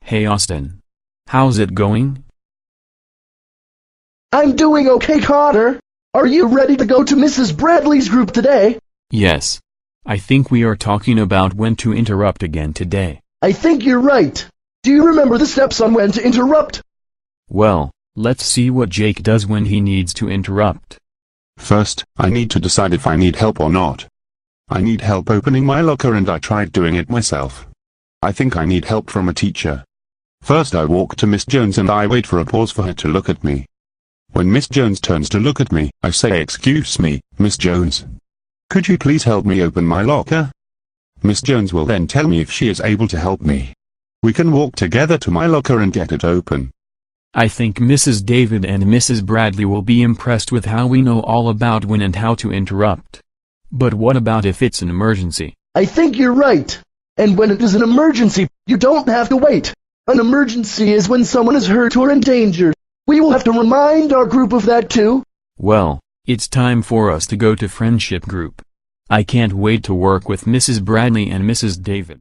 Hey Austin. How's it going? I'm doing okay, Connor. Are you ready to go to Mrs. Bradley's group today? Yes. I think we are talking about when to interrupt again today. I think you're right. Do you remember the steps on when to interrupt? Well, let's see what Jake does when he needs to interrupt. First, I need to decide if I need help or not. I need help opening my locker and I tried doing it myself. I think I need help from a teacher. First I walk to Miss Jones and I wait for a pause for her to look at me. When Miss Jones turns to look at me, I say, "Excuse me, Miss Jones. Could you please help me open my locker?" Miss Jones will then tell me if she is able to help me. We can walk together to my locker and get it open. I think Mrs. David and Mrs. Bradley will be impressed with how we know all about when and how to interrupt. But what about if it's an emergency? I think you're right. And when it is an emergency, you don't have to wait. An emergency is when someone is hurt or in danger. We will have to remind our group of that too. Well, it's time for us to go to friendship group. I can't wait to work with Mrs. Bradley and Mrs. David.